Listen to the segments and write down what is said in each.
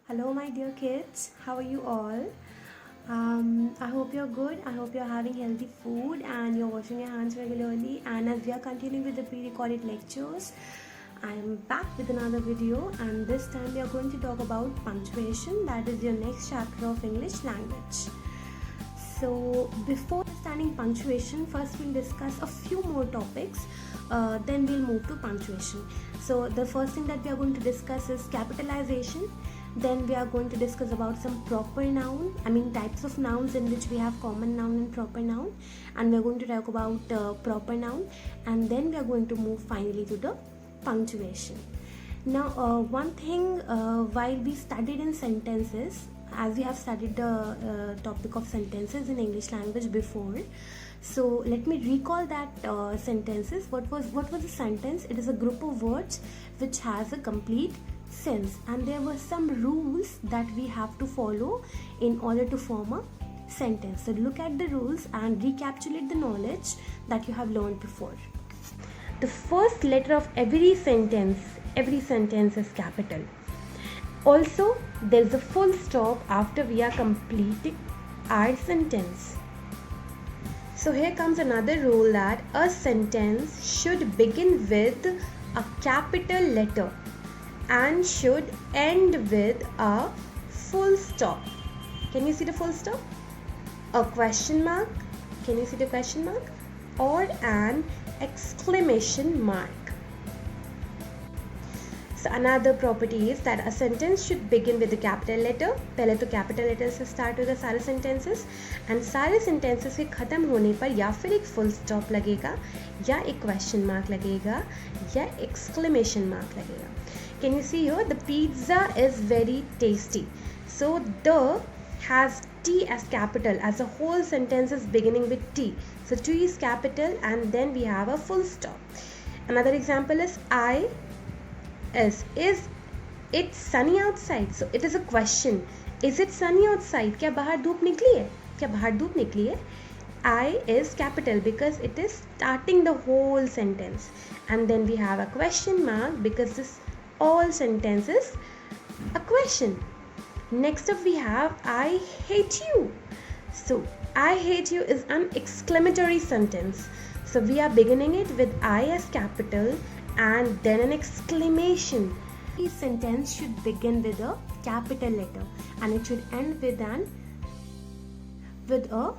Hello, my dear kids. How are you all? I hope you're good. I hope you're having healthy food and you're washing your hands regularly. And as we are continuing with the pre-recorded lectures, I'm back with another video, and this time we are going to talk about punctuation. That is your next chapter of English language. So before understanding punctuation, first we'll discuss a few more topics, then we'll move to punctuation. So the first thing that we are going to discuss is capitalization. Then we are going to discuss about some proper noun, types of nouns in which we have common noun and proper noun, and we are going to talk about proper noun, and then we are going to move finally to the punctuation. Now one thing, while we studied in sentences, as we have studied the topic of sentences in English language before, so let me recall that sentences. What was a sentence? It is a group of words which has a complete sense, and there were some rules that we have to follow in order to form a sentence. So look at the rules and recapitulate the knowledge that you have learned before. The first letter of every sentence is capital. Also, there is a full stop after we are completing our sentence. So here comes another rule, that a sentence should begin with a capital letter and should end with a full stop. Can you see the full stop? A question mark. Can you see the question mark? Or an exclamation mark. So another property is that a sentence should begin with a capital letter. पहले तो capital letter से start होगा सारे sentences, and सारे sentences के ख़त्म होने पर या फिर एक full stop लगेगा, या एक question mark लगेगा, या exclamation mark लगेगा. Can you see here? The pizza is very tasty. So the has T as capital, as a whole sentence is beginning with T. So T is capital, and then we have a full stop. Another example is is it sunny outside? So it is a question. Is it sunny outside? क्या बाहर धूप निकली है? क्या बाहर धूप निकली है? I is capital because it is starting the whole sentence, and then we have a question mark because this all sentence is a question. Next up we have I hate you. So I hate you is an exclamatory sentence. So we are beginning it with I as capital and then an exclamation. Each sentence should begin with a capital letter and it should end with a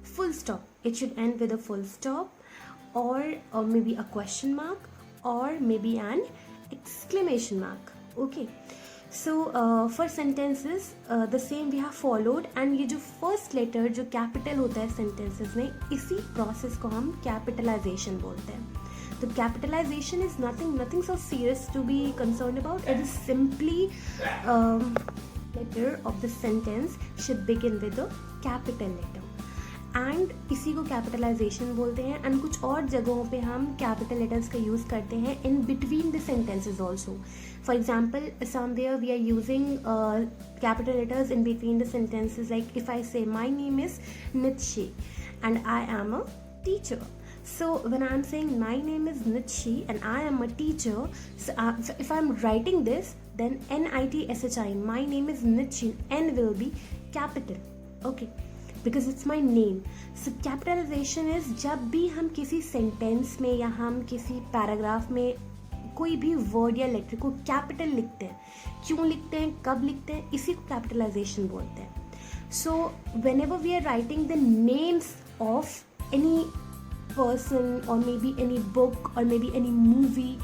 full stop. It should end with a full stop, or maybe a question mark, or maybe an exclamation mark. Okay. So for sentences the same we have followed, and ये जो first letter जो capital होता है sentences में, इसी process को हम capitalization बोलते हैं. So capitalization is nothing so serious to be concerned about. It is simply letter of the sentence should begin with a capital letter, and इसी को capitalization बोलते हैं. and कुछ और जगहों पे हम capital letters का use करते हैं in between the sentences also. For example, somewhere we are using capital letters in between the sentences, like if I say my name is Nitshi and I am a teacher. So when I am saying my name is Nitshi and I am a teacher, so if I am writing this, then Nitshi, my name is Nitshi, N will be capital. Okay, because it's my name. So capitalization is जब भी हम किसी sentence में या हम किसी paragraph में कोई भी word या letter को capital लिखते हैं, क्यों लिखते हैं, कब लिखते हैं, इसी को capitalization बोलते हैं. So whenever we are writing the names of any person or maybe any book or maybe any movie,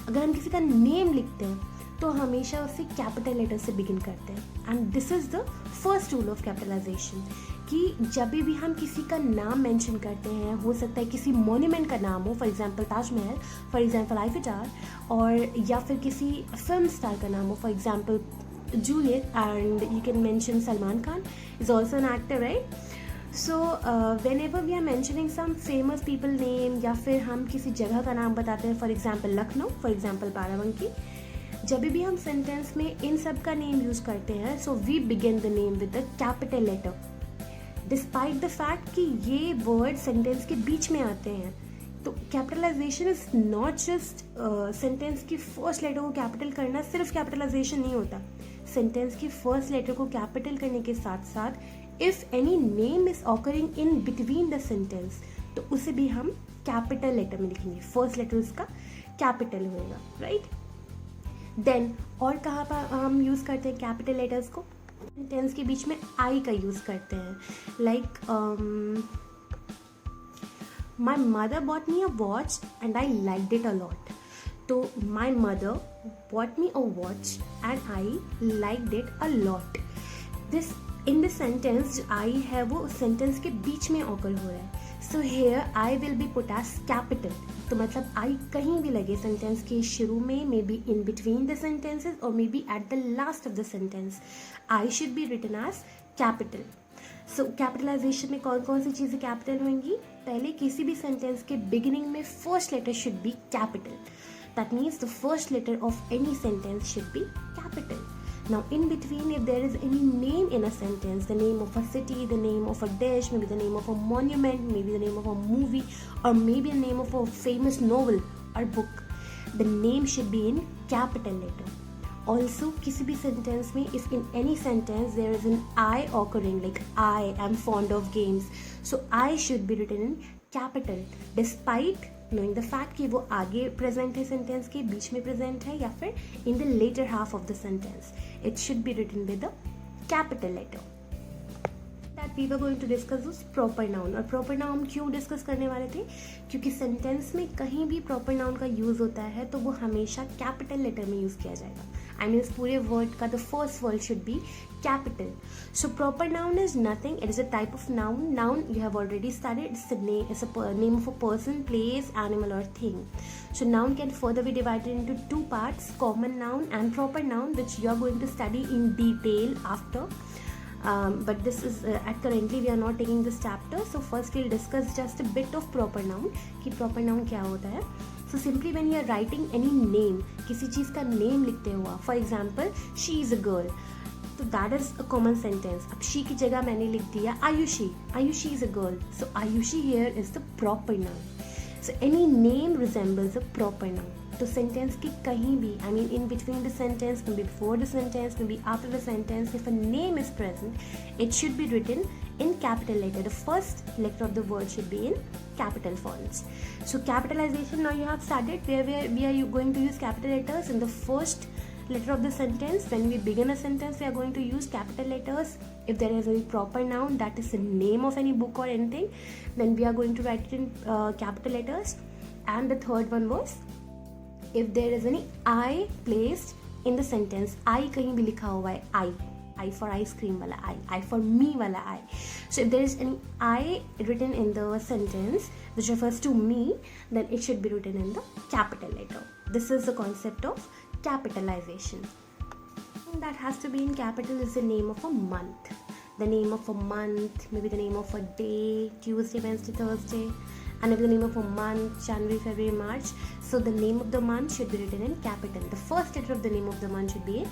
अगर हम किसी का name लिखते हैं तो हमेशा उसे capital letter से begin करते हैं. and this is the first rule of capitalization, कि जब भी हम किसी का नाम मेंशन करते हैं, हो सकता है किसी मोन्यूमेंट का नाम हो, for example Taj Mahal, for example Eiffel tower, और या फिर किसी फिल्म स्टार का नाम हो, for example Juliet, and you can mention Salman Khan is also an actor, right. So whenever we are mentioning some famous people name, या फिर हम किसी जगह का नाम बताते हैं, for example Lucknow, for example Barabanki, जब भी हम सेंटेंस में इन सब का नेम यूज़ करते हैं, so we begin the name with the capital letter, despite the fact कि ये वर्ड सेंटेंस के बीच में आते हैं. तो capitalisation is not just sentence की फर्स्ट लेटर को कैपिटल करना, सिर्फ कैपिटलाइजेशन नहीं होता. सेंटेंस के फर्स्ट लेटर को कैपिटल करने के साथ साथ if any name is occurring in between the sentence तो उसे भी हम कैपिटल लेटर में लिखेंगे, फर्स्ट लेटर उसका कैपिटल होगा, राइट। देन और कहाँ पर हम यूज़ करते हैं कैपिटल लेटर्स को? सेंटेंस के बीच में आई का यूज़ करते हैं, like my mother bought me a watch and I liked it a lot. तो my mother bought me a watch and I liked it a lot. This in the sentence जो I है वो sentence के बीच में occur हो रहा है, so here I will be put as capital. तो मतलब आई कहीं भी लगे सेंटेंस के शुरू में, maybe in between the sentences और maybe at the last of the sentence, I should be written as capital. So capitalization में कौन कौन सी चीज़ें कैपिटल होंगी? पहले किसी भी सेंटेंस के बिगिनिंग में first letter should be capital, that means the first letter of any sentence should be capital. Now in between, if there is any name in a sentence, the name of a city, the name of a dish, maybe the name of a monument, maybe the name of a movie, or maybe the name of a famous novel or book, the name should be in capital letter. Also, किसी भी sentence में, if in any sentence there is an I occurring, like I am fond of games, so I should be written in capital, despite knowing the fact कि वो आगे present है sentence के, बीच में present है, या फिर in the later half of the sentence. It should be written with a capital letter. That we were going to discuss was proper noun. और proper noun हम क्यों डिस्कस करने वाले थे? क्योंकि सेंटेंस में कहीं भी proper noun का यूज़ होता है तो वो हमेशा कैपिटल लेटर में यूज़ किया जाएगा. I mean, इस पूरे वर्ड का the first word should be capital. So proper noun is nothing. It is a type of noun. Noun you have already studied. It's the name. It's a name of a person, place, animal, or thing. So noun can further be divided into two parts: common noun and proper noun, which you are going to study in detail after. But this is currently we are not taking this chapter. So first we'll discuss just a bit of proper noun. कि proper noun क्या होता है? So simply when you are writing any name, किसी चीज़ का name लिखते हुआ, for example, she is a girl, तो that is a common sentence. अब she की जगह मैंने लिख दिया Ayushi. Ayushi is a girl. So Ayushi here is the proper noun. So any name resembles a proper noun. तो sentence की कहीं भी, I mean in between the sentence, maybe before the sentence, maybe after the sentence, if a name is present, it should be written in capital letter. The first letter of the word should be in capital fonts. So capitalization, now you have started. Where we are going to use capital letters in the first letter of the sentence. When we begin a sentence, we are going to use capital letters. If there is any proper noun, that is the name of any book or anything, then we are going to write it in capital letters. And the third one was, if there is any I placed in the sentence, I कहीं भी लिखा हुआ है I for ice cream वाला I for me वाला I. So if there is any I written in the sentence which refers to me, then it should be written in the capital letter. This is the concept of capitalization. And that has to be in capital is the name of a month. The name of a month, maybe the name of a day, Tuesday, Wednesday, Thursday, and maybe the name of a month, January, February, March. So the name of the month should be written in capital. The first letter of the name of the month should be in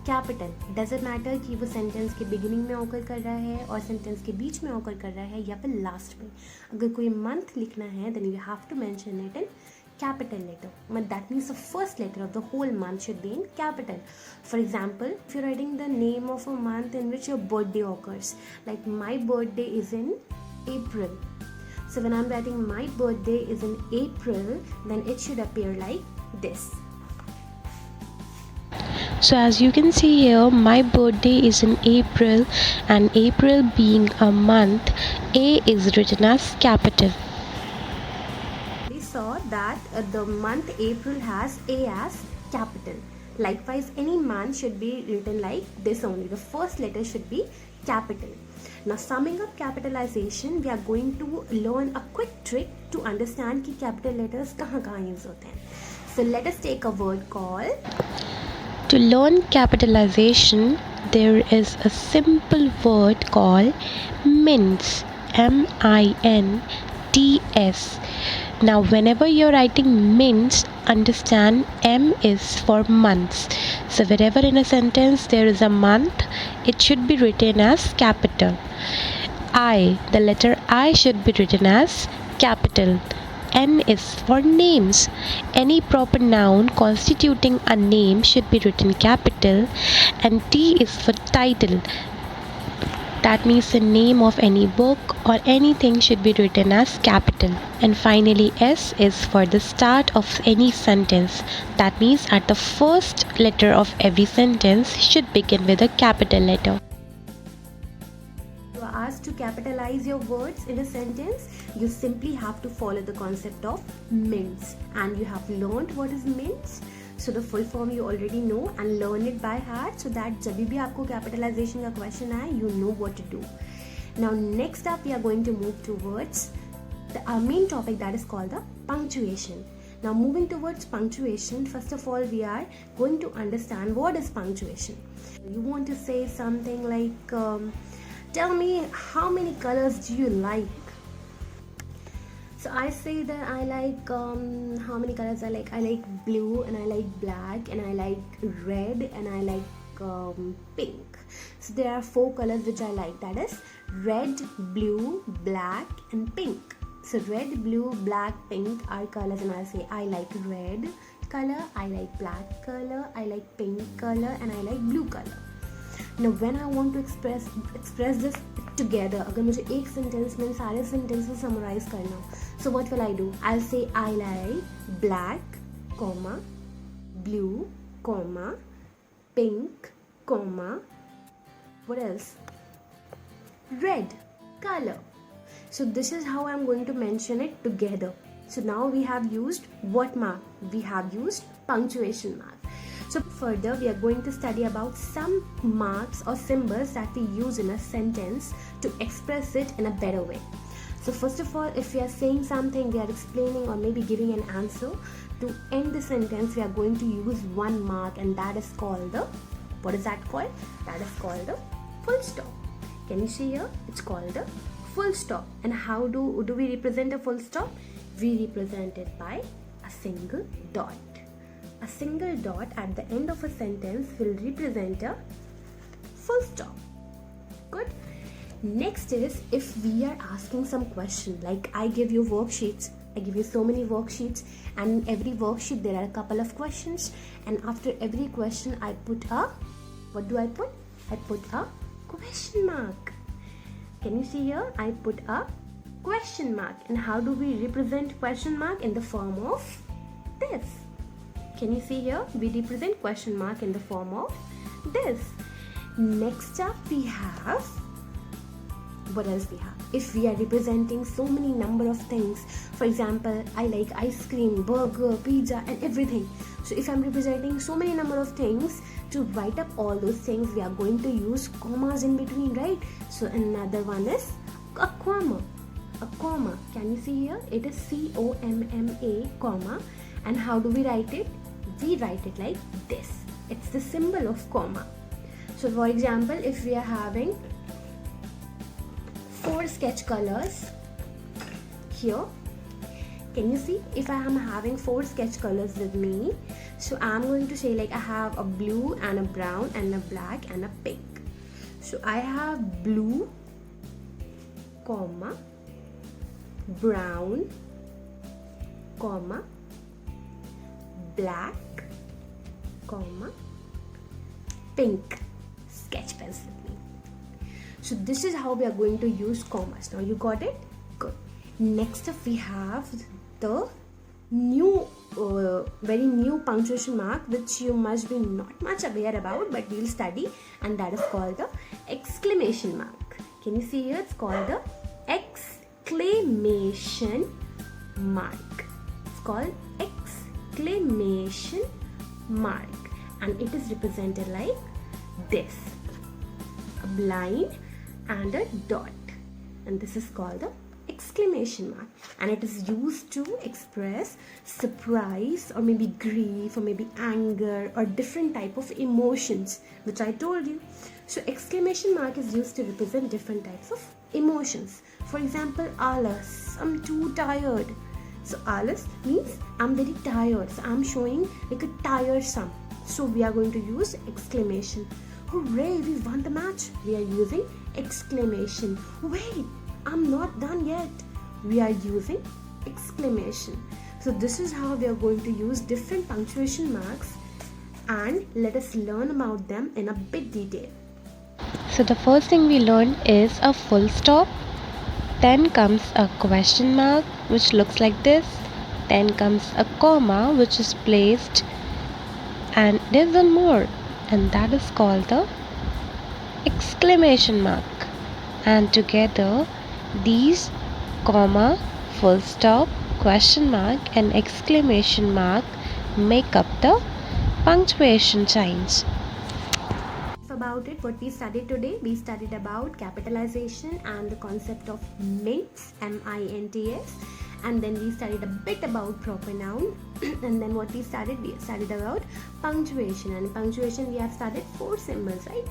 capital. Doesn't matter कि वो sentence के beginning में occur कर रहा है और sentence के बीच में occur कर रहा है या फिर last में. अगर कोई month लिखना है, then you have to mention it in capital letter. But that means the first letter of the whole month should be in capital. For example, if you're writing the name of a month in which your birthday occurs, like my birthday is in April. So when I'm writing my birthday is in April, then it should appear like this. So as you can see here, my birthday is in April, and April being a month, A is written as capital. We saw that the month April has A as capital. Likewise, any month should be written like this only. The first letter should be capital. Now summing up capitalization, we are going to learn a quick trick to understand कि capital letters कहाँ use होते हैं. So let us take a word called. To learn capitalization, there is a simple word called mints. M-I-N-T-S. Now whenever you're writing mints, understand M is for months. So wherever in a sentence there is a month, it should be written as capital. I, the letter I should be written as capital. N is for names. Any proper noun constituting a name should be written capital, and T is for title. That means the name of any book or anything should be written as capital. And finally, S is for the start of any sentence. That means at the first letter of every sentence should begin with a capital letter. You are asked to capitalize your words in a sentence. You simply have to follow the concept of mints, and you have learned what is mints. So the full form you already know and learn it by heart, so that जब भी आपको capitalization का question आए, you know what to do. Now next up we are going to move towards our main topic, that is called the punctuation. Now moving towards punctuation, first of all we are going to understand what is punctuation. You want to say something like tell me how many colors do you like. So I say that I like how many colors I like. I like blue, and I like black, and I like red, and I like pink. So there are 4 colors which I like, that is red, blue, black and pink. So red, blue, black, pink are colors, and I say I like red color, I like black color, I like pink color, and I like blue color. Now when I want to express this together, अगर मुझे एक sentence में सारे sentences summarize करना, so what will I do? I'll say I like black, comma, blue, comma, pink, comma, what else? Red color. So this is how I'm going to mention it together. So now we have used what mark? We have used punctuation mark. So further we are going to study about some marks or symbols that we use in a sentence to express it in a better way. So first of all, if we are saying something, we are explaining or maybe giving an answer, to end the sentence we are going to use one mark, and that is called the, what is that called? That is called the full stop. Can you see here? It's called the full stop. And how do we represent a full stop? We represent it by a single dot. A single dot at the end of a sentence will represent a full stop. Good. Next is, if we are asking some question, like I give you worksheets, I give you so many worksheets, and in every worksheet there are a couple of questions, and after every question I put a, what do I put? I put a question mark. Can you see here? I put a question mark. And how do we represent question mark? In the form of this. Can you see here? We represent question mark in the form of this. Next up we have, what else we have? If we are representing so many number of things, for example, I like ice cream, burger, pizza and everything. So if I'm representing so many number of things, to write up all those things we are going to use commas in between, right? So another one is a comma. A comma. Can you see here? It is C-O-M-M-A, comma. And how do we write it? We write it like this. It's the symbol of comma. So for example, if we are having 4 sketch colors here, can you see? If I am having 4 sketch colors with me, so I'm going to say like I have a blue and a brown and a black and a pink. So I have blue, comma, brown, comma, black, comma, pink sketch pens with me. So this is how we are going to use commas. Now you got it? Good. Next up we have the new very new punctuation mark, which you must be not much aware about, but we'll study, and that is called the exclamation mark. Can you see here? It's called the exclamation mark. It's called exclamation mark, and it is represented like this: a line and a dot, and this is called the exclamation mark, and it is used to express surprise or maybe grief or maybe anger or different type of emotions, which I told you. So exclamation mark is used to represent different types of emotions. For example, alas, I'm too tired. So alas means I'm very tired, so I'm showing like a tiresome. So we are going to use exclamation. Hooray, we won the match. We are using exclamation. Wait, I'm not done yet. We are using exclamation. So this is how we are going to use different punctuation marks, and let us learn about them in a bit detail. So the first thing we learned is a full stop. Then comes a question mark, which looks like this. Then comes a comma, which is placed, and there's one more, and that is called the exclamation mark. And together, these comma, full stop, question mark, and exclamation mark make up the punctuation signs. About it, what we studied today, we studied about capitalization and the concept of mints, M-I-N-T-S, and then we studied a bit about proper noun, and then what we studied about punctuation, and in punctuation we have studied 4 symbols, right?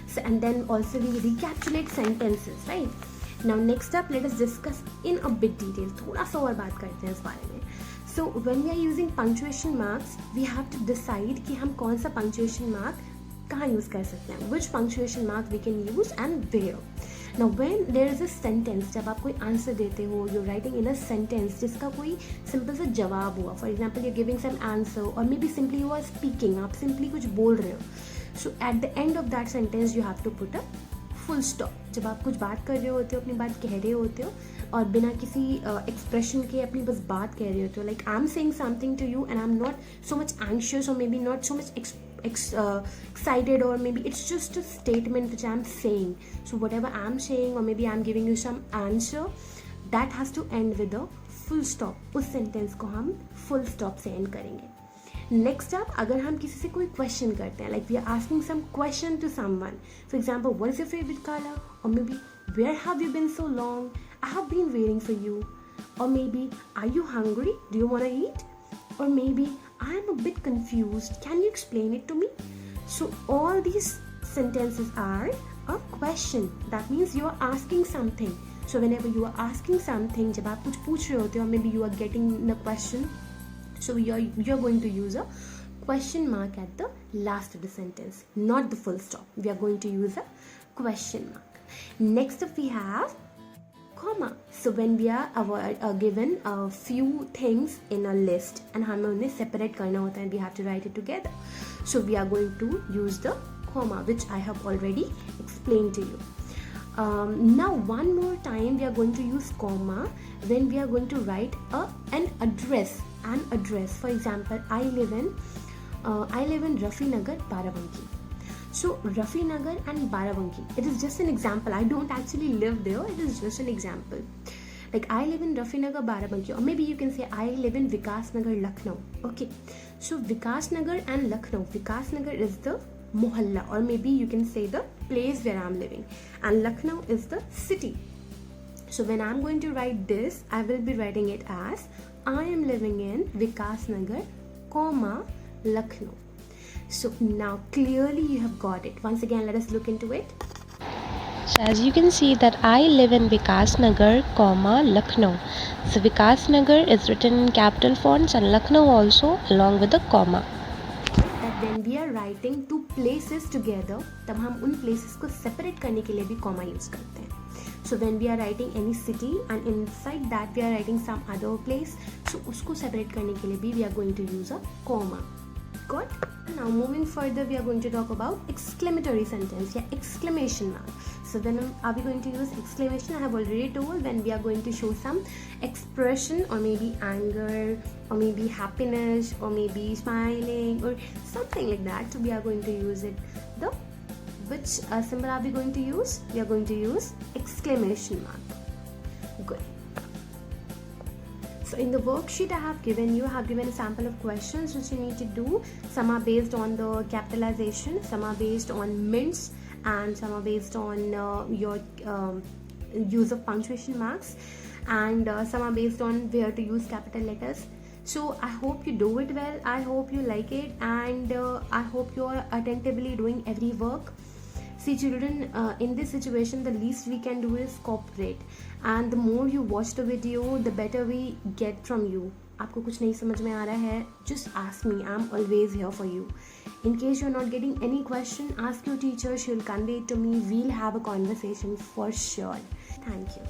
So, and then also we recapitulate sentences, right? Now next up, let us discuss in a bit detail, थोड़ा सा और बात करते हैं इस बारे में. So when we are using punctuation marks, we have to decide कि हम कौन सा punctuation mark कहाँ यूज़ कर सकते हैं, which punctuation mark we can use and where. Now when there is a sentence, जब आप कोई आंसर देते हो, you're writing in a sentence जिसका कोई सिंपल सा जवाब हुआ, for example you're giving some answer or maybe simply you are speaking, आप simply कुछ बोल रहे हो, so at the end of that sentence you have to put a full stop. जब आप कुछ बात कर रहे होते हो, अपनी बात कह रहे होते हो और बिना किसी एक्सप्रेशन के अपनी बस बात कह रहे होते हो, like I'm saying something to you and I'm not so much anxious or maybe not so much excited, or maybe it's just a statement which I'm saying. So whatever I'm saying or maybe I'm giving you some answer, that has to end with a full stop. उस sentence को हम full stop से end करेंगे. Next up, अगर हम किसी से कोई question करते हैं, like we are asking some question to someone, for example, what is your favorite color, or maybe where have you been so long, I have been waiting for you, or maybe are you hungry, do you want to eat, or maybe I am a bit confused, can you explain it to me? So all these sentences are a question. That means you are asking something. So whenever you are asking something, जब आप कुछ पूछ रहे होते हो, or maybe you are getting a question, so you're going to use a question mark at the last of the sentence, not the full stop. We are going to use a question mark. Next up we have comma. So when we are given a few things in a list and हमें उन्हें separate करना होता है, we have to write it together. So we are going to use the comma, which I have already explained to you. Now one more time we are going to use comma when we are going to write an address. For example, I live in Rafi Nagar, Barabanki. So Rafi Nagar and Barabanki, it is just an example. I don't actually live there, it is just an example. Like I live in Rafi Nagar, Barabanki, or maybe you can say I live in Vikas Nagar, Lucknow. Okay, so Vikas Nagar and Lucknow. Vikas Nagar is the mohalla, or maybe you can say the place where I'm living, and Lucknow is the city. So when I'm going to write this, I will be writing it as I am living in Vikas Nagar, comma, Lucknow. So now clearly you have got it. Once again, let us look into it. So as you can see that I live in Vikas Nagar, comma, Lucknow. So Vikas Nagar is written in capital fonts and Lucknow also along with a comma. That when we are writing two places together, तब हम उन places को separate करने के लिए भी comma use करते हैं. So when we are writing any city and inside that we are writing some other place, so उसको separate करने के लिए भी we are going to use a comma. Got? Now moving further, we are going to talk about exclamatory sentence, या exclamation mark. So when are we going to use exclamation? I have already told, when we are going to show some expression, or maybe anger, or maybe happiness, or maybe smiling, or something like that. So we are going to use it. Which symbol are we going to use? We are going to use exclamation mark. Good. So in the worksheet I have given a sample of questions which you need to do. Some are based on the capitalization, some are based on mints, and some are based on your use of punctuation marks, and some are based on where to use capital letters. So I hope you do it well, I hope you like it, and I hope you are attentively doing every work. See children, in this situation the least we can do is cooperate, and the more you watch the video the better we get from you. आपको कुछ नहीं समझ में आ रहा है, just ask me, I'm always here for you. In case you're not getting any question, ask your teacher, she'll convey it to me, we'll have a conversation for sure. Thank you.